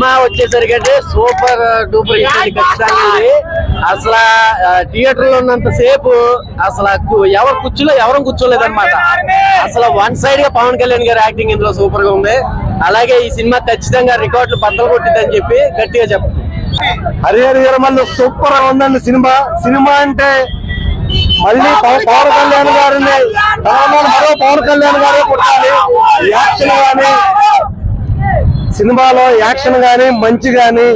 Cinema వచ్చేసరికి super duper hit ఖచ్చితంగా. అసలు థియేటర్ లో ఉన్నంత సేపు అసలు ఎవరు ఎవరం కూర్చోలేదన్నమాట. అసలు వన్ సైడ్ గా పవన్ కళ్యాణ్ గారి యాక్టింగ్ ఇందులో సూపర్ గా ఉంది. అలాగే ఈ సినిమా ఖచ్చితంగా రికార్డులు బద్దలు కొట్టిందని చెప్పి గట్టిగా చెప్పు. హరిహర వీరమల్లు సూపర్ గా ఉందండి సినిమా అంటే మళ్ళీ పవన్ కళ్యాణ్ గారిని మరో పవన్ కళ్యాణ్ గారే పుట్టాలి. యాక్షన్ గానీ సినిమాలో యాక్షన్ గానీ మంచి గానీ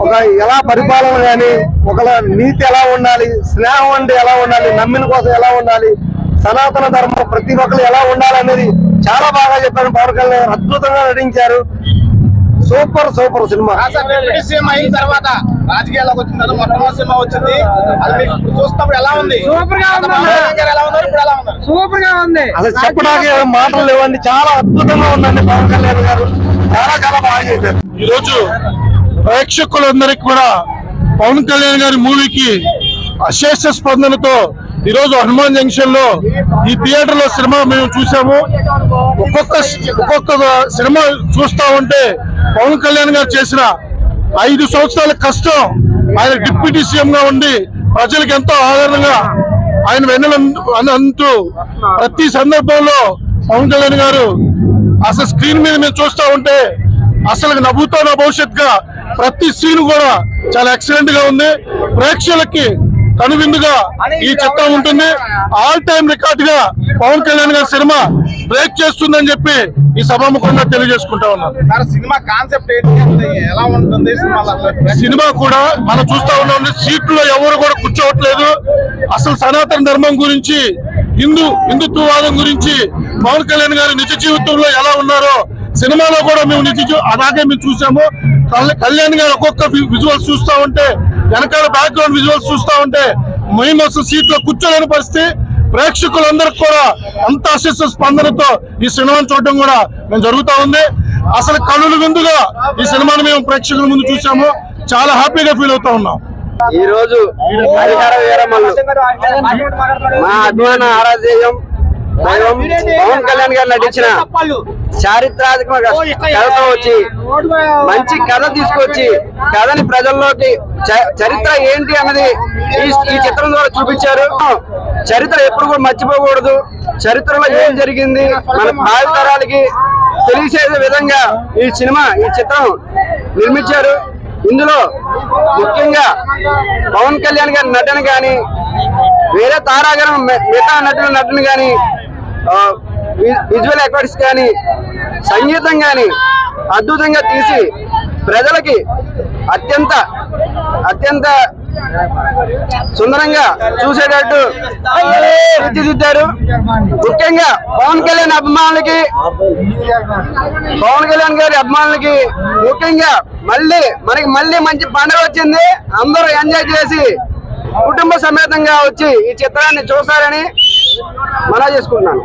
ఒక ఎలా పరిపాలన గానీ ఒక నీతి ఎలా ఉండాలి, స్నేహం అంటే ఎలా ఉండాలి, నమ్మిన కోసం ఎలా ఉండాలి, సనాతన ధర్మం ప్రతి ఒక్కరు ఎలా ఉండాలి అనేది చాలా బాగా చెప్పారు. పవన్ కళ్యాణ్ అద్భుతంగా నటించారు. Super cinema. అయిన తర్వాత రాజకీయాల్లోకి వచ్చిన తర్వాత మొట్టమొదటి సినిమా వచ్చింది. అది మీకు చూస్తున్నప్పుడు ఎలా ఉంది? సూపర్ గా ఉంది. అసలు చెప్పడానికి మాటలు లేవండి. చాలా అద్భుతంగా ఉందండి. పవన్ కళ్యాణ్ గారు చాలా బాగా చేశారు. ఈరోజు ప్రేక్షకులందరికీ కూడా పవన్ కళ్యాణ్ గారి మూవీకి అశేష స్పందనతో ఈరోజు హనుమాన్ జంక్షన్ లో ఈ థియేటర్ లో సినిమా మేము చూసాము. ఒక్కొక్క సినిమా చూస్తా ఉంటే పవన్ కళ్యాణ్ గారు చేసిన 5 సంవత్సరాల కష్టం, ఆయన డిప్యూటీ సీఎం గా ఉండి ప్రజలకు ఎంతో ఆదరణగా ఆయన వెన్నంటూ ప్రతి సందర్భంలో పవన్ కళ్యాణ్ గారు అసలు స్క్రీన్ మీద మేము చూస్తా ఉంటే అసలు నవ్వుతో నా భవిష్యత్తుగా ప్రతి సీన్ కూడా చాలా ఎక్సలెంట్ గా ఉంది. ప్రేక్షకులకి కనువిందుగా ఈ చిత్రం ఉంటుంది. ఆల్ టైమ్ రికార్డ్ గా పవన్ కళ్యాణ్ గారి సినిమా బ్రేక్ చేస్తుందని చెప్పి ఈ సభాముఖంగా తెలియజేసుకుంటా ఉన్నాం. సినిమా కాన్సెప్ట్ ఎలా ఉంటుంది? సినిమా కూడా మనం చూస్తా ఉన్నాం, సీట్లో ఎవరు కూడా కూర్చోవట్లేదు. అసలు సనాతన ధర్మం గురించి, హిందుత్వవాదం గురించి పవన్ కళ్యాణ్ గారి నిజ జీవితంలో ఎలా ఉన్నారో సినిమాలో కూడా మేము అలాగే మేము చూసాము. కళ్యాణ్ గారు ఒక్కొక్క విజువల్స్ చూస్తా ఉంటే, వెనకాల బ్యాక్గ్రౌండ్ విజువల్స్ చూస్తా ఉంటే మేము అసలు సీట్లో కూర్చోలేని పరిస్థితి. ప్రేక్షకులందరికీ కూడా అంత అశేష స్పందనతో ఈ సినిమాను చూడడం కూడా మేము జరుగుతా ఉంది. అసలు కనుల విందుగా ఈ సినిమాను మేము ప్రేక్షకుల ముందు చూసాము. చాలా హ్యాపీగా ఫీల్ అవుతా ఉన్నాం. ఈ రోజు హరిహర వీరమల్లు మా అభిమాన ఆరాధ్యం పవన్ కళ్యాణ్ గారు నటించిన చారిత్రాత్మక కథతో వచ్చి మంచి కథ తీసుకొచ్చి కథని ప్రజల్లోకి చరిత్ర ఏంటి అన్నది ఈ చిత్రం ద్వారా చూపించారు. చరిత్ర ఎప్పుడు కూడా మర్చిపోకూడదు. చరిత్రలో ఏం జరిగింది మన భావితరాలకి తెలిసే విధంగా ఈ చిత్రం నిర్మించారు. ఇందులో ముఖ్యంగా పవన్ కళ్యాణ్ గారి నటన కానీ, వేరే తారాగణం మిగతా నటుని కానీ, విజువల్ ఎఫెక్ట్స్ కానీ, సంగీతం కానీ అద్భుతంగా తీసి ప్రజలకి అత్యంత సుందరంగా చూసేటట్టు తీర్చిదిద్దారు. ముఖ్యంగా పవన్ కళ్యాణ్ గారి అభిమానులకి ముఖ్యంగా మళ్ళీ మంచి పండుగ వచ్చింది. అందరూ ఎంజాయ్ చేసి కుటుంబ సమేతంగా వచ్చి ఈ చిత్రాన్ని చూస్తారని మనవి చేసుకుంటున్నాను.